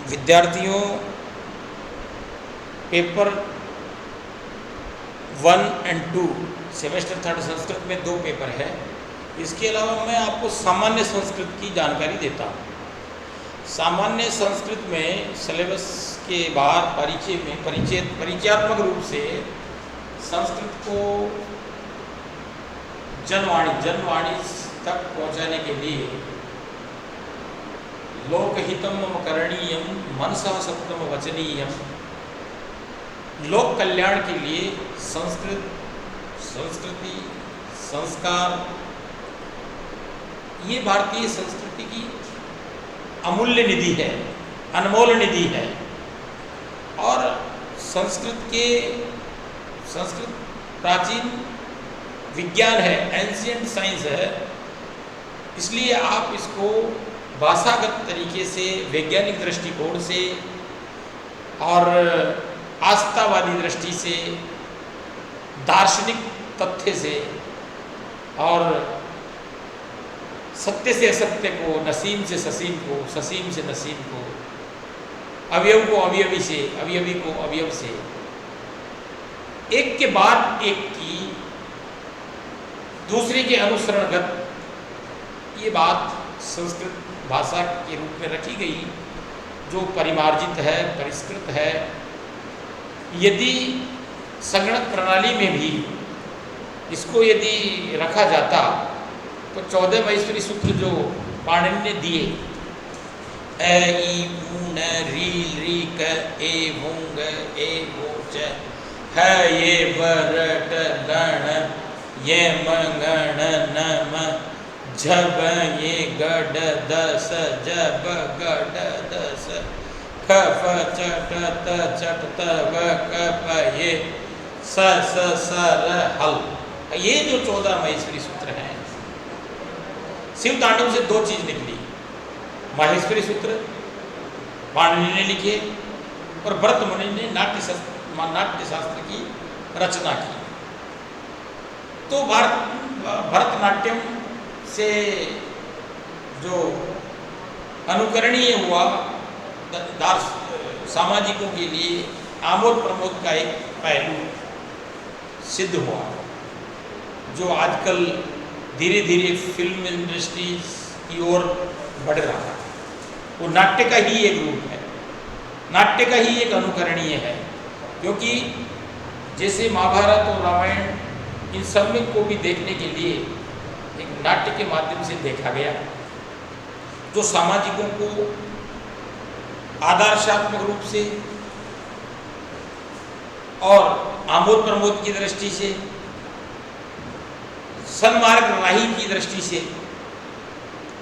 विद्यार्थियों, पेपर 1 और 2 सेमेस्टर 3 संस्कृत में 2 पेपर है। इसके अलावा मैं आपको सामान्य संस्कृत की जानकारी देता हूँ। सामान्य संस्कृत में सिलेबस के बाहर परिचयात्मक रूप से संस्कृत को जनवाणी तक पहुँचाने के लिए लोकहितम मम करणीयम मनसा सत्यम वचनीयम, लोक कल्याण के लिए संस्कृति, संस्कार, ये भारतीय संस्कृति की अमूल्य निधि है, अनमोल निधि है। और संस्कृत प्राचीन विज्ञान है, एंशिएंट साइंस है। इसलिए आप इसको भाषागत तरीके से, वैज्ञानिक दृष्टिकोण से और आस्थावादी दृष्टि से, दार्शनिक तथ्य से और सत्य से असत्य को, नसीम से ससीम को, ससीम से नसीम को, अवयव को अवयवी से, अवयवी को अवयव से, एक के बाद एक की दूसरे के अनुसरणगत ये बात संस्कृत भाषा के रूप में रखी गई, जो परिमार्जित है, परिष्कृत है। यदि संगणक प्रणाली में भी इसको यदि रखा जाता तो 14 महेश्वरी सूत्र जो पाणिनि ने दिए, ए ई ऊ न री री क ए वुंग ए वो च ह ये वर ट लण ये मंगण नम झब ये गड दस जब गड दस ख फ चट त चट त व क प ये स स सर हल। ये जो 14 महेश्वरी सूत्र हैं, शिव तांडव से 2 चीज निकली। माहेश्वरी सूत्र पाणिनि ने लिखे और भरत मुनि ने नाट्य शास्त्र की रचना की। तो भरतनाट्यम से जो अनुकरणीय हुआ, सामाजिकों के लिए आमोद प्रमोद का एक पहलू सिद्ध हुआ, जो आजकल धीरे धीरे फिल्म इंडस्ट्रीज की ओर बढ़ रहा है। वो नाट्य का ही एक रूप है, नाट्य का ही एक अनुकरणीय है। क्योंकि जैसे महाभारत और रामायण, इन सब में को भी देखने के लिए एक नाट्य के माध्यम से देखा गया, जो सामाजिकों को आदर्शात्मक रूप से और आमोद प्रमोद की दृष्टि से, सन्मार्ग राही की दृष्टि से,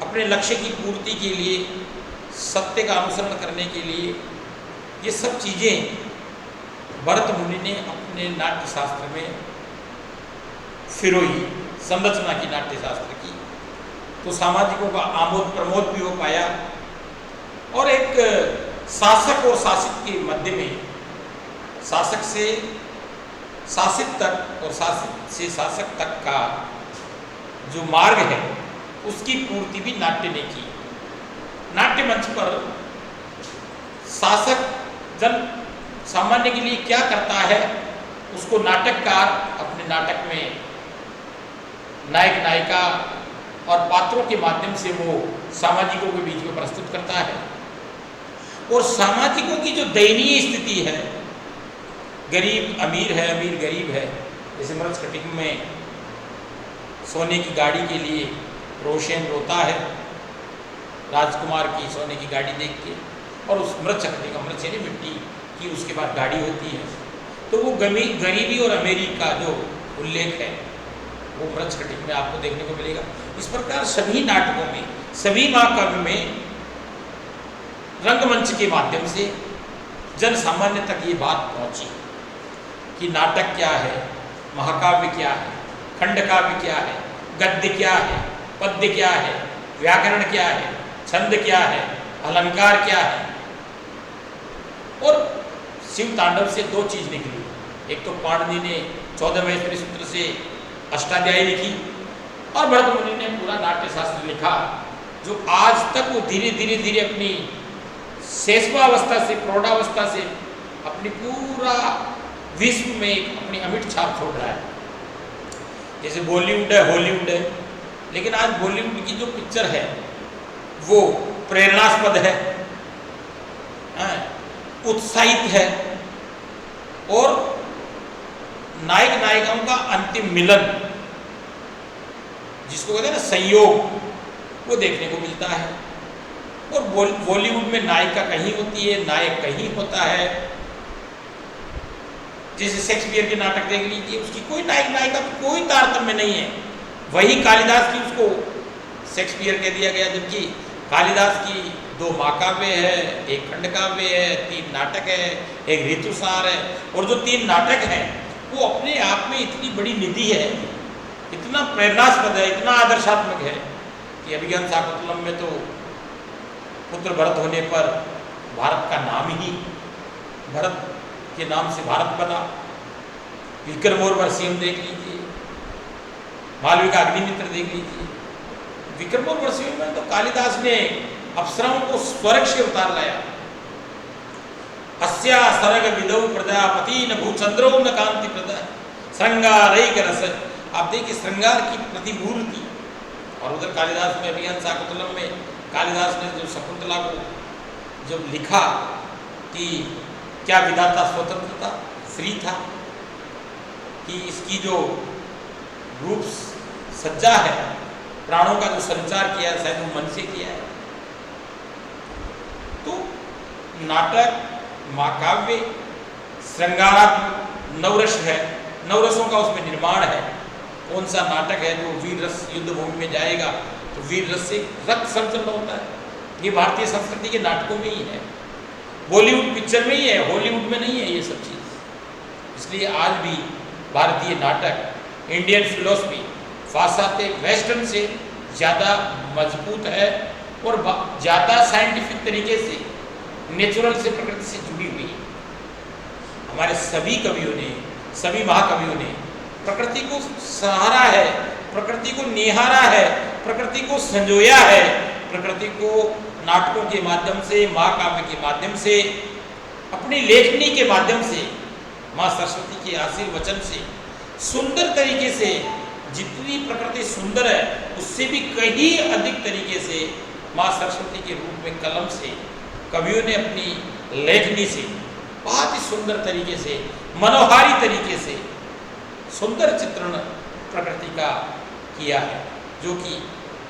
अपने लक्ष्य की पूर्ति के लिए, सत्य का अनुसरण करने के लिए, ये सब चीज़ें भरत मुनि ने अपने नाट्य शास्त्र में फिरोई, संरचना की नाट्य शास्त्र की। तो सामाजिकों का आमोद प्रमोद भी हो पाया और एक शासक और शासित के मध्य में, शासक से शासित तक और शासित से शासक तक का जो मार्ग है, उसकी पूर्ति भी नाट्य ने की। नाट्य मंच पर शासक जन सामान्य के लिए क्या करता है, उसको नाटककार अपने नाटक में नायक नायिका और पात्रों के माध्यम से वो सामाजिकों के बीच में प्रस्तुत करता है। और सामाजिकों की जो दयनीय स्थिति है, गरीब अमीर है, अमीर गरीब है। जैसे मृच्छकटिक में सोने की गाड़ी के लिए रोशन रोता है राजकुमार की सोने की गाड़ी देख के, और उस मृच्छकटिक, मृच्छ यानी मिट्टी की, उसके बाद गाड़ी होती है। तो वो गरीबी और अमीरी का जो उल्लेख है वो मृच्छकटिक में आपको देखने को मिलेगा। इस प्रकार सभी नाटकों में, सभी महाकाव्य में रंगमंच के माध्यम से जन सामान्य तक ये बात पहुंची कि नाटक क्या है, महाकाव्य क्या है, खंडकाव्य क्या है, गद्य क्या है, पद्य क्या है, व्याकरण क्या है, छंद क्या है, अलंकार क्या है। और शिव तांडव से 2 चीज निकली। एक तो पाणिनि ने 14 महेश्वरी सूत्र से अष्टाध्यायी लिखी, और भरत मुनि ने पूरा नाट्य शास्त्र लिखा, जो आज तक वो धीरे धीरे अपनी शेषवावस्था से, प्रौढ़ावस्था से अपनी पूरा विश्व में एक अपनी अमिट छाप छोड़ रहा है। जैसे बॉलीवुड है, हॉलीवुड है, लेकिन आज बॉलीवुड की जो पिक्चर है वो प्रेरणास्पद है, उत्साहित है, और नायक नायिकाओं का अंतिम मिलन, जिसको कहते हैं ना संयोग, वो देखने को मिलता है। और बॉलीवुड में नायिका कहीं होती है, नायक कहीं होता है। जैसे शेक्सपियर के नाटक देख लीजिए, उसकी कोई नायक नायिका कोई तारतम्य नहीं है। वही कालिदास की, उसको शेक्सपियर कह दिया गया, जबकि कालिदास की 2 महाकाव्य है, 1 खंड काव्य है, 3 नाटक है, 1 ऋतुसार है। और जो 3 नाटक हैं वो अपने आप में इतनी बड़ी निधि है, इतना प्रेरणास्पद है, इतना आदर्शात्मक है कि अभिज्ञान शाकुंतलम में तो पुत्र भरत होने पर भारत का नाम ही भरत के नाम से भारत बना। विक्रमोर्वशीयम वर्षियम देख लीजिए, मालविका का अग्निमित्र देख लीजिए। विक्रमोर्वशीयम में तो कालिदास ने अप्सराओं को स्वर्ग से उतार लाया। अस्या सरग विदौ प्रजापति न भूचंद्रो न कांति प्रदा श्रृंगारैक रस। आप देखिए श्रृंगार की प्रतिमूर्ति। और उधर कालिदास में अभिज्ञान शाकुंतलम में कालिदास ने जो शकुंतला को जब लिखा कि क्या विधाता स्वतंत्र था, फ्री था, कि इसकी जो रूप सज्जा है, प्राणों का जो संचार किया है शायद वो मन से किया है। तो नाटक, महाकाव्य, श्रृंगारात्मक नवरस है, नवरसों का उसमें निर्माण है। कौन सा नाटक है जो वीर रस युद्ध भूमि में जाएगा तो वीर रस से रक्त संचलन होता है। ये भारतीय संस्कृति के नाटकों में ही है, बॉलीवुड पिक्चर में ही है, हॉलीवुड में नहीं है ये सब चीज़। इसलिए आज भी भारतीय नाटक, इंडियन फिलोसफी पाश्चात्य वेस्टर्न से ज़्यादा मजबूत है और ज़्यादा साइंटिफिक तरीके से, नेचुरल से, प्रकृति से जुड़ी हुई है। हमारे सभी कवियों ने, सभी महाकवियों ने प्रकृति को सहारा है, प्रकृति को निहारा है, प्रकृति को संजोया है, प्रकृति को नाटकों के माध्यम से, महाकाव्य के माध्यम से, अपनी लेखनी के माध्यम से, माँ सरस्वती के आशीर्वचन से सुंदर तरीके से, जितनी प्रकृति सुंदर है उससे भी कहीं अधिक तरीके से माँ सरस्वती के रूप में कलम से कवियों ने अपनी लेखनी से बहुत ही सुंदर तरीके से, मनोहारी तरीके से सुंदर चित्रण प्रकृति का किया है, जो कि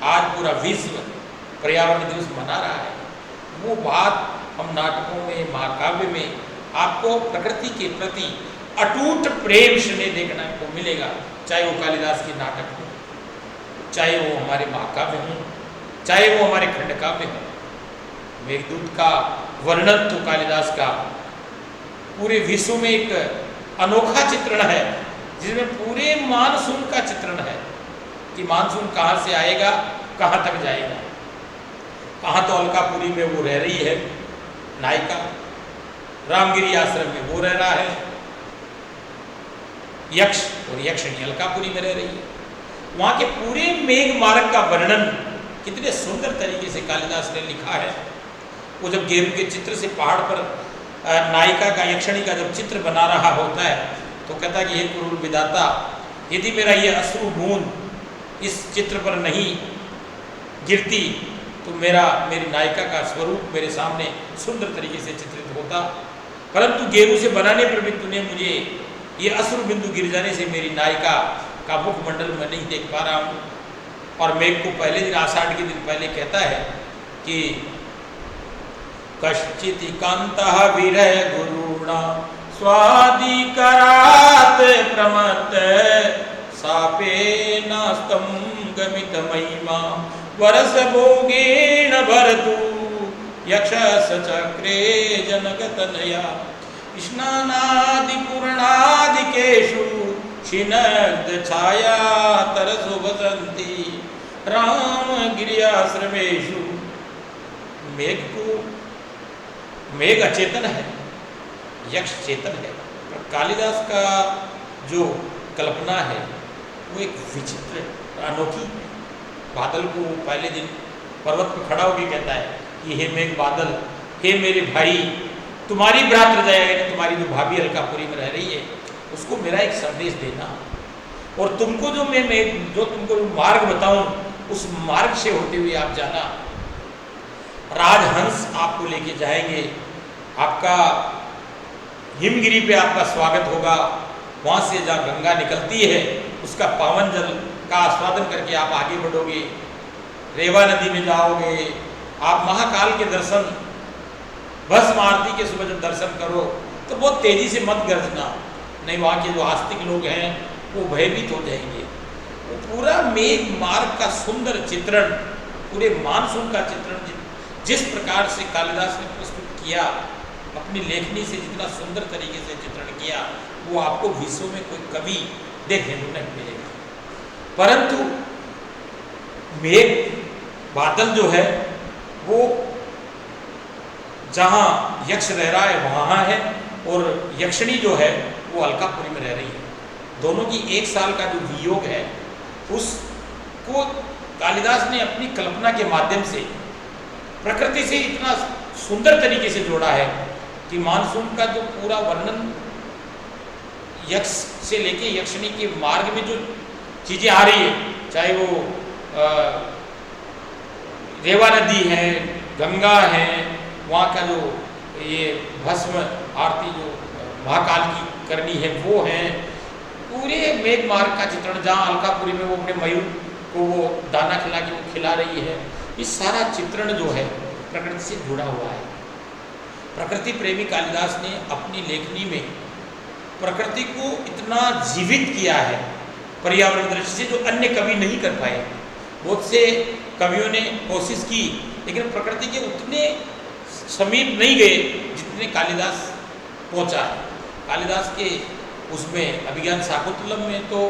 आज पूरा विश्व पर्यावरण दिवस मना रहा है। वो बात हम नाटकों में, महाकाव्य में आपको प्रकृति के प्रति अटूट प्रेम स्नेह देखने को मिलेगा, चाहे वो कालिदास के नाटक हो, चाहे वो हमारे महाकाव्य हों, चाहे वो हमारे खंड काव्य हों। मेघदूत का वर्णन तो कालिदास का पूरे विश्व में एक अनोखा चित्रण है, जिसमें पूरे मानसून का चित्रण है कि मानसून कहाँ से आएगा, कहाँ तक जाएगा। कहाँ तो अलकापुरी में वो रह रही है नायिका, रामगिरी आश्रम में वो रह रहा है यक्ष, और यक्षिणी अलकापुरी में रह रही है। वहाँ के पूरे मेघ मार्ग का वर्णन कितने सुंदर तरीके से कालिदास ने लिखा है। वो जब गेरू के चित्र से पहाड़ पर नायिका का, यक्षिणी का जब चित्र बना रहा होता है तो कहता है कि हे क्रूर विधाता, यदि मेरा ये अश्रु बूंद इस चित्र पर नहीं गिरती तो मेरी नायिका का स्वरूप मेरे सामने सुंदर तरीके से चित्रित होता, परंतु गेरू से बनाने पर भी तूने मुझे ये अश्रु बिंदु गिर जाने से मेरी नायिका का मुखमंडल मैं नहीं देख पा रहा हूँ। और मेघ को पहले दिन, आषाढ़ के दिन पहले कहता है कि कश्चित् कांतः विरह गुरुणा स्वादिकरात् प्रमत्त सापेनास्तं गमित महिमा वरस भोगेन भरतु यक्षस चक्रे जनकतनया स्नानादि पूर्णादिकेषु छिनग्ध छाया तरसो वसंती राम गिरियाश्रमेषु। मेघ अचेतन है, यक्ष चेतन है, पर कालिदास का जो कल्पना है वो एक विचित्र अनोखी है। बादल को पहले दिन पर्वत पर खड़ा होकर कहता है कि हे मेघ बादल, हे मेरे भाई, तुम्हारी भ्रातृदया यानी तुम्हारी जो भाभी अलकापुरी में रह रही है उसको मेरा एक संदेश देना, और तुमको जो जो तुमको मार्ग बताऊं उस मार्ग से होते हुए आप जाना। राजहंस आपको लेके जाएंगे, आपका हिमगिरी पे आपका स्वागत होगा। वहाँ से जहाँ गंगा निकलती है उसका पावन जल का आस्वादन करके आप आगे बढ़ोगे, रेवा नदी में जाओगे, आप महाकाल के दर्शन, भस्म आरती के सुबह जब दर्शन करो तो बहुत तेजी से मत गर्जना, नहीं वहाँ के जो आस्तिक लोग हैं वो भयभीत हो जाएंगे। वो पूरा मेघ मार्ग का सुंदर चित्रण, पूरे मानसून का चित्रण जिस प्रकार से कालिदास ने प्रस्तुत किया, अपनी लेखनी से जितना सुंदर तरीके से चित्रण किया, वो आपको विश्व में कोई कवि देखने को नहीं मिलेगा। परंतु मेघ बादल जो है वो जहाँ यक्ष रह रहा है वहाँ है, और यक्षिणी जो है वो अलकापुरी में रह रही है। दोनों की 1 साल का जो वियोग है उसको कालिदास ने अपनी कल्पना के माध्यम से प्रकृति से इतना सुंदर तरीके से जोड़ा है कि मानसून का जो पूरा वर्णन यक्ष से लेके यक्षिणी के मार्ग में जो चीज़ें आ रही है, चाहे वो रेवा नदी है, गंगा है, वहाँ का जो ये भस्म आरती जो महाकाल की करनी है वो है, पूरे मेघ मार्ग का चित्रण, जहाँ अलकापुरी में वो अपने मयूर को वो दाना खिला के वो खिला रही है, ये सारा चित्रण जो है प्रकृति से जुड़ा हुआ है। प्रकृति प्रेमी कालिदास ने अपनी लेखनी में प्रकृति को इतना जीवित किया है पर्यावरण दृष्टि से, जो अन्य कवि नहीं कर पाए। बहुत से कवियों ने कोशिश की लेकिन प्रकृति के उतने समीप नहीं गए जितने कालिदास पहुंचा है। कालिदास के उसमें अभिज्ञान शाकुंतलम में तो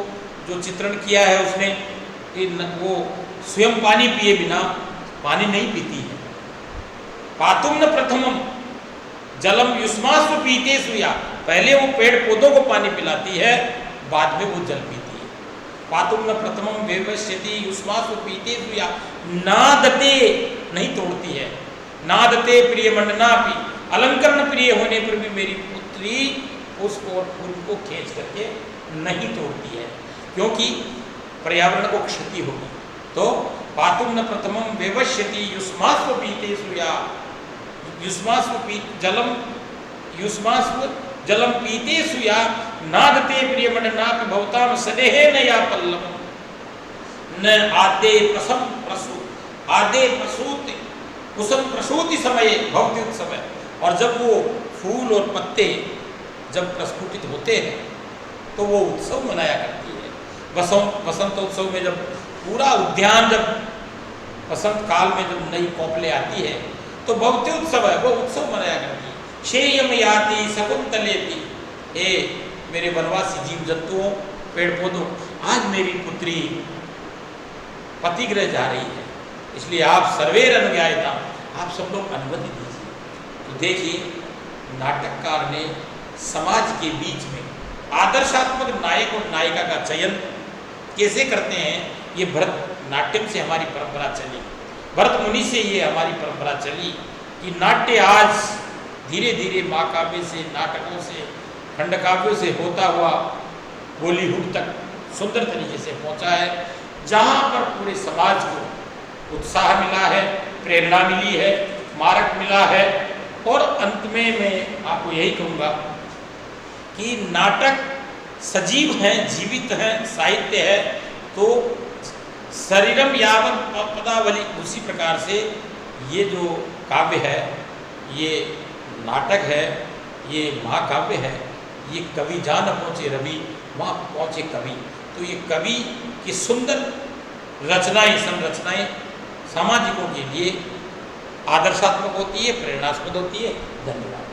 जो चित्रण किया है उसने, वो स्वयं पानी पिए बिना पानी नहीं पीती है। पातुम न प्रथमम जलम युष्मास्व पीते सुया, पहले वो पेड़ पौधों को पानी पिलाती है, बाद में वो जल पीती है। पातुम न प्रथमम वेवश्यति युष्मास्व पीते सुया, नादते नहीं तोड़ती है, नादते प्रिय मंडनापि, अलंकरण प्रिय होने पर भी मेरी पुत्री उसको और फूल को खींच करके नहीं तोड़ती है, क्योंकि पर्यावरण को क्षति होगी। तो पातुम न प्रथमम वेवश्यति युष्मास्व पीते सुया, युष्मास्व जलम पीते सुया, नादते प्रिय मंडनापि भवताम सदेहे न या पल्लव, न आदे प्रसम प्रसूत, आदे प्रसूति कुसुम प्रसूति समय भवति उत्सव। और जब वो फूल और पत्ते जब प्रस्फुटित होते हैं तो वो उत्सव मनाया करती है। वसंत उत्सव में जब पूरा उद्यान, जब वसंत काल में जब नई कोपले आती है तो भवति उत्सव है, वो उत्सव मनाया करती है। शेयम याति शकुंतलेति, हे मेरे वनवासी जीव जंतुओं, पेड़ पौधों, आज मेरी पुत्री पतिगृह जा रही है, इसलिए आप सर्वेर अनुज्ञायता, आप सब लोग अनुमति दीजिए। तो देखिए नाटककार ने समाज के बीच में आदर्शात्मक नायक और नायिका का चयन कैसे करते हैं, ये भरतनाट्यम से हमारी परंपरा चली, भरत मुनि से ये हमारी परंपरा चली कि नाट्य आज धीरे धीरे महाकाव्य से, नाटकों से, खंडकाव्यों से होता हुआ बॉलीवुड तक सुंदर तरीके से पहुंचा है, जहाँ पर पूरे समाज को उत्साह मिला है, प्रेरणा मिली है, मार्ग मिला है। और अंत में मैं आपको यही कहूँगा कि नाटक सजीव हैं, जीवित हैं, साहित्य है, तो शरीरम यावत पदावली, उसी प्रकार से ये जो काव्य है, ये नाटक है, ये महाकाव्य है, ये कवि जहाँ न पहुँचे रवि वहाँ पहुँचे कवि। तो ये कवि की सुंदर रचनाएं, संरचनाएं सामाजिकों के लिए आदर्शात्मक होती है, प्रेरणास्पद होती है। धन्यवाद।